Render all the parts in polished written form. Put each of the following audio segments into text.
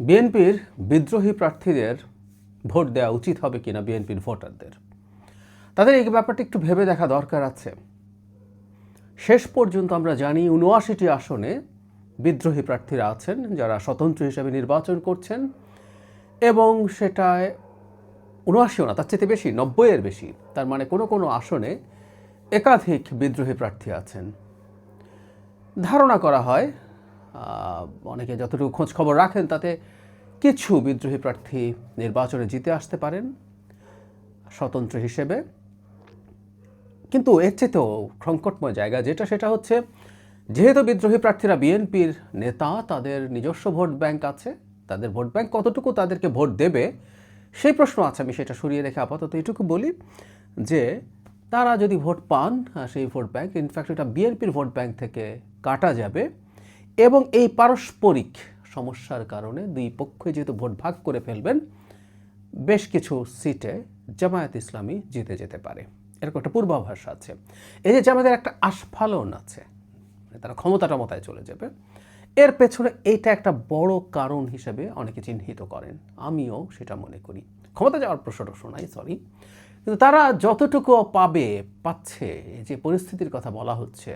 বিএনপির বিদ্রোহী প্রার্থীদের ভোট দেওয়া উচিত হবে কিনা বিএনপির ভোটারদের, তাদের এই ব্যাপারটা একটু ভেবে দেখা দরকার আছে। শেষ পর্যন্ত আমরা জানি ৭৯টি আসনে বিদ্রোহী প্রার্থীরা আছেন যারা স্বতন্ত্র হিসেবে নির্বাচন করছেন, এবং সেটায় ৭৯ও না, তার চেয়ে বেশি, ৯০-এর বেশি। তার মানে কোনো কোনো আসনে একাধিক বিদ্রোহী প্রার্থী আছেন। ধারণা করা হয়, অনেকে যতটুকু খোঁজ খবর রাখেন তাতে কিছু বিদ্রোহী প্রার্থী নির্বাচনে জিতে আসতে পারেন স্বতন্ত্র হিসেবে। কিন্তু এর চেয়েও সংকটময় জায়গা সেটা হচ্ছে, যেহেতু বিদ্রোহী প্রার্থীরা বিএনপির নেতা, তাদের নিজস্ব ভোট ব্যাংক আছে। তাদের ভোট ব্যাংক কতটুকু তাদেরকে ভোট দেবে সেই প্রশ্ন আছে। আমি সেটা সরিয়ে রেখে আপাতত এটুকু বলি যে তারা যদি ভোট পান, সেই ভোট ব্যাংক ইনফ্যাক্ট এটা বিএনপির ভোট ব্যাংক থেকে কাটা যাবে, এবং এই পারস্পরিক সমস্যার কারণে দুই পক্ষে যেহেতু ভোট ভাগ করে ফেলবেন, বেশ কিছু সিটে জামায়াত ইসলামী জিতে যেতে পারে, এরকম একটা পূর্বাভাস আছে। এই যে জামায়াতের একটা আস্ফালন আছে, তারা ক্ষমতায় চলে যাবে, এর পেছনে এইটা একটা বড় কারণ হিসেবে অনেকে চিহ্নিত করেন। আমিও সেটা মনে করি। ক্ষমতা যাওয়ার প্রশ্নটা শোনাই, সরি, কিন্তু তারা যতটুকু পাচ্ছে, যে পরিস্থিতির কথা বলা হচ্ছে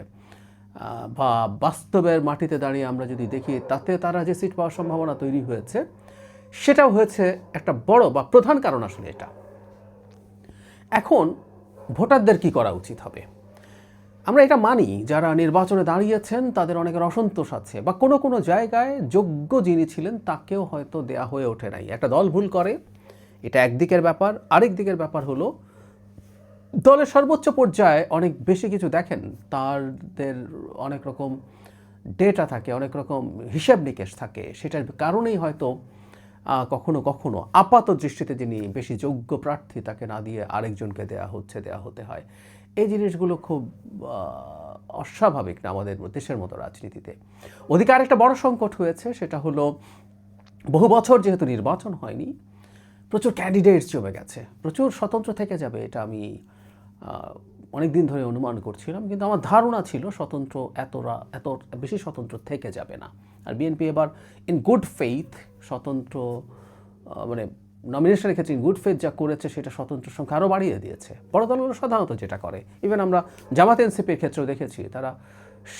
বা বাস্তবের মাটিতে দাঁড়িয়ে আমরা যদি দেখি, তাতে তারা যে সিট পাওয়ার সম্ভাবনা তৈরি হয়েছে, সেটাও হয়েছে একটা বড় বা প্রধান কারণ আসলে এটা। এখন ভোটারদের কি করা উচিত হবে? আমরা এটা মানি, যারা নির্বাচনে দাঁড়িয়েছেন তাদের অনেকের অসন্তোষ আছে, বা কোনো কোনো জায়গায় যোগ্য যিনি ছিলেন তাকেও হয়তো দেয়া হয়ে ওঠে নাই। একটা দল ভুল করে, এটা একদিকের ব্যাপার। আরেক দিকের ব্যাপার হলো, দলের সর্বোচ্চ পর্যায়ে অনেক বেশি কিছু দেখেন, তাদের অনেক রকম ডেটা থাকে, অনেক রকম হিসাব নিকেশ থাকে। সেটার কারণেই হয়তো কখনো কখনো আপাত দৃষ্টিতে যিনি বেশি যোগ্য প্রার্থী তাকে না দিয়ে আরেকজনকে দেয়া হতে হয়। এই জিনিসগুলো খুব অস্বাভাবিক না আমাদের দেশের মতো রাজনীতিতে। ওদিকে আরেকটা বড় সংকট হয়েছে, সেটা হলো বহু বছর যেহেতু নির্বাচন হয়নি, প্রচুর ক্যান্ডিডেটস জমে গেছে, প্রচুর স্বতন্ত্র থেকে যাবে, এটা আমি অনেক দিন ধরে অনুমান করছিলাম। কিন্তু আমার ধারণা ছিল স্বতন্ত্র এত বেশি স্বতন্ত্র থেকে যাবে না। আর বিএনপি এবার ইন গুড ফেইথ স্বতন্ত্র, মানে নমিনেশনের ক্ষেত্রে ইন গুড ফেইথ যা করেছে, সেটা স্বতন্ত্র সংখ্যা আরও বাড়িয়ে দিয়েছে। বড় দলগুলো সাধারণত যেটা করে, ইভেন আমরা জামাত এনসিপির ক্ষেত্রেও দেখেছি, তারা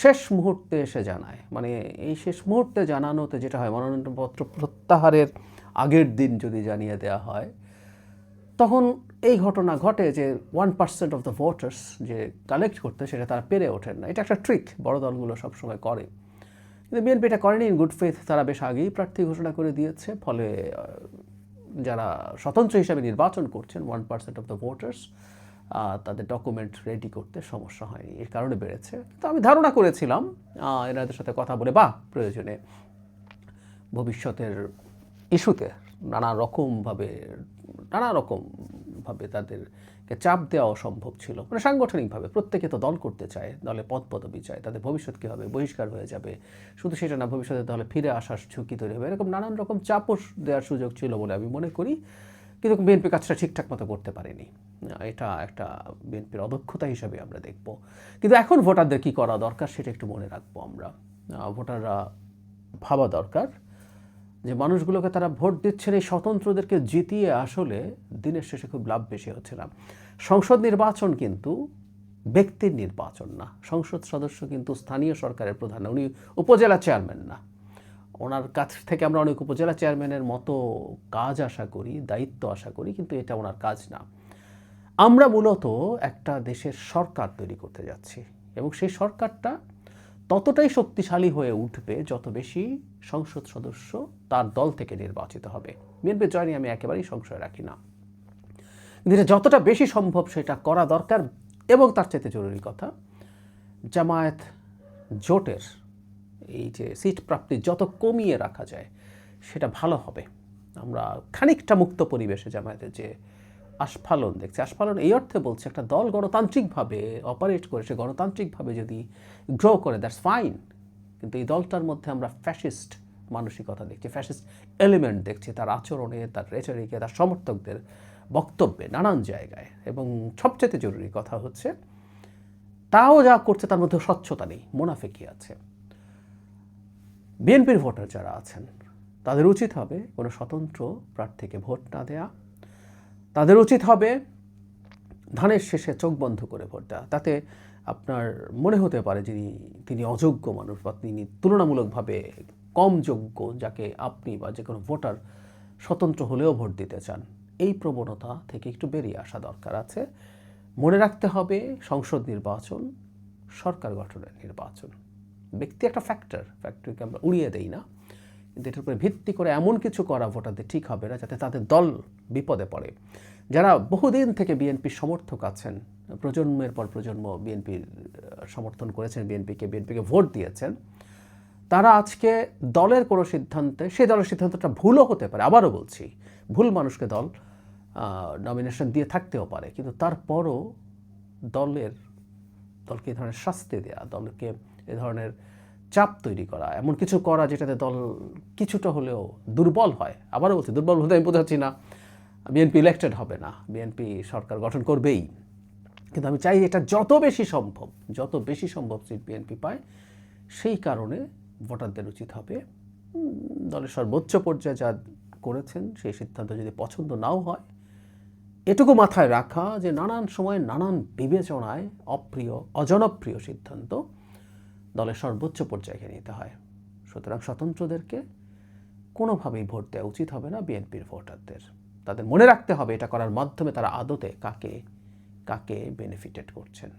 শেষ মুহূর্তে এসে জানায়। মানে এই শেষ মুহূর্তে জানানোতে যেটা হয়, মনোনয়নপত্র প্রত্যাহারের আগের দিন যদি জানিয়ে দেওয়া হয়, তখন এই ঘটনা ঘটে যে 1% অফ দ্য ভোটার্স যে কালেক্ট করতে, সেটা তারা পেরে ওঠেন না। এটা একটা ট্রিক বড় দলগুলো সবসময় করে, কিন্তু বিএনপি এটা করেনি। ইন গুড ফেথ তারা বেশ আগেই প্রার্থী ঘোষণা করে দিয়েছে, ফলে যারা স্বতন্ত্র হিসাবে নির্বাচন করছেন 1% অফ দ্য ভোটার্স, তাদের ডকুমেন্ট রেডি করতে সমস্যা হয়নি, এর কারণে বেড়েছে। তো আমি ধারণা করেছিলাম এনাদের সাথে কথা বলে বা প্রয়োজনে ভবিষ্যতের ইস্যুতে নানা রকমভাবে তাদেরকে চাপ দেওয়া সম্ভব ছিল। মানে সাংগঠনিকভাবে প্রত্যেকে তো দল করতে চায়, দলে পদ পদবি চায়, তাদের ভবিষ্যৎ কী হবে, বহিষ্কার হয়ে যাবে, শুধু সেটা না, ভবিষ্যতে দলে ফিরে আসার ঝুঁকি তৈরি হবে, এরকম নানান রকম চাপও দেওয়ার সুযোগ ছিল বলে আমি মনে করি। কিন্তু বিএনপি কাজটা ঠিকঠাক মতো করতে পারেনি। এটা একটা বিএনপির অদক্ষতা হিসাবে আমরা দেখব। কিন্তু এখন ভোটারদের কী করা দরকার সেটা একটু মনে রাখবো আমরা। ভোটাররা ভাবা দরকার যে মানুষগুলোকে তারা ভোট দিচ্ছেন এই স্বতন্ত্রদেরকে জিতিয়ে, আসলে দিনের শেষে খুব লাভ বেশি হচ্ছে না। সংসদ নির্বাচন কিন্তু ব্যক্তির নির্বাচন না। সংসদ সদস্য কিন্তু স্থানীয় সরকারের প্রধান না, উনি উপজেলা চেয়ারম্যান না। ওনার কাছ থেকে আমরা অনেক উপজেলা চেয়ারম্যানের মতো কাজ আশা করি, দায়িত্ব আশা করি, কিন্তু এটা ওনার কাজ না। আমরা মূলত একটা দেশের সরকার তৈরি করতে যাচ্ছি, এবং সেই সরকারটা ততটাই শক্তিশালী হয়ে উঠবে যত বেশি সংসদ সদস্য তার দল থেকে নির্বাচিত হবে। বিএনপির জয় নিয়ে আমি একেবারেই সংশয় রাখি না, কিন্তু এটা যতটা বেশি সম্ভব সেটা করা দরকার। এবং তার চাইতে জরুরি কথা, জামায়াত জোটের এই যে সিট প্রাপ্তি যত কমিয়ে রাখা যায় সেটা ভালো হবে। আমরা খানিকটা মুক্ত পরিবেশে জামায়াতের যে আস্ফালন দেখছি, আস্ফালন এই অর্থে বলছে, একটা দল গণতান্ত্রিকভাবে অপারেট করে, সে গণতান্ত্রিকভাবে যদি গ্রো করে, দ্যাটস ফাইন। কিন্তু এই দলটার মধ্যে আমরা ফ্যাসিস্ট মানসিকতা দেখছি, ফ্যাসিস্ট এলিমেন্ট দেখছি, তার আচরণে, তার রেচরিকে, তার সমর্থকদের বক্তব্যে, নানান জায়গায়। এবং সবচেয়ে জরুরি কথা হচ্ছে, তাও যা করছে তার মধ্যে স্বচ্ছতা নেই, মুনাফিকি আছে। বিএনপির ভোটার যারা আছেন তাদের উচিত হবে কোনো স্বতন্ত্র প্রার্থীকে ভোট না দেয়া। তাদের উচিত হবে ধানের শেষে চোখ বন্ধ করে ভোট দেওয়া। তাতে আপনার মনে হতে পারে যে তিনি অযোগ্য মানুষ বা তিনি তুলনামূলকভাবে কম যোগ্য, যাকে আপনি বা যে কোনো ভোটার স্বতন্ত্র হলেও ভোট দিতে চান। এই প্রবণতা থেকে একটু বেরিয়ে আসা দরকার আছে। মনে রাখতে হবে সংসদ নির্বাচন সরকার গঠনের নির্বাচন। ব্যক্তি একটা ফ্যাক্টরকে আমরা উড়িয়ে দেই না, কিন্তু এটার উপরে ভিত্তি করে এমন কিছু করা ভোটারদের ঠিক হবে না যাতে তাদের দল বিপদে পড়ে। যারা বহুদিন থেকে বিএনপির সমর্থক আছেন, প্রজন্মের পর প্রজন্ম বিএনপির সমর্থন করেছেন, বিএনপিকে ভোট দিয়েছেন, তারা আজকে দলের কোনো সিদ্ধান্তে, সেই দলের সিদ্ধান্তটা ভুলও হতে পারে, আবারও বলছি ভুল মানুষকে দল নমিনেশন দিয়ে থাকতেও পারে, কিন্তু তারপরও দলকে এই ধরনের শাস্তি দেওয়া, দলকে এ ধরনের চাপ তৈরি করা, এমন কিছু করা যেটাতে দল কিছুটা হলেও দুর্বল হয়। আবারও বলছি, দুর্বল বলতে আমি বোঝাচ্ছি না বিএনপি ইলেক্টেড হবে না, বিএনপি সরকার গঠন করবেই, কিন্তু আমি চাই এটা যত বেশি সম্ভব সিট বিএনপি পায়। সেই কারণে ভোটারদের উচিত হবে দলের সর্বোচ্চ পর্যায়ে যা করেছেন সেই সিদ্ধান্ত যদি পছন্দ নাও হয়, এটুকু মাথায় রাখা যে নানান সময় নানান বিবেচনায় অজনপ্রিয় সিদ্ধান্ত দলের সর্বোচ্চ পর্যায়ে নিতে হয়। সুতরাং স্বতন্ত্রদেরকে কোনোভাবেই ভোট দেওয়া উচিত হবে না বিএনপির ভোটারদের। তাদের মনে রাখতে হবে এটা করার মাধ্যমে তারা আদতে কাকে বেনিফিটেড করছেন।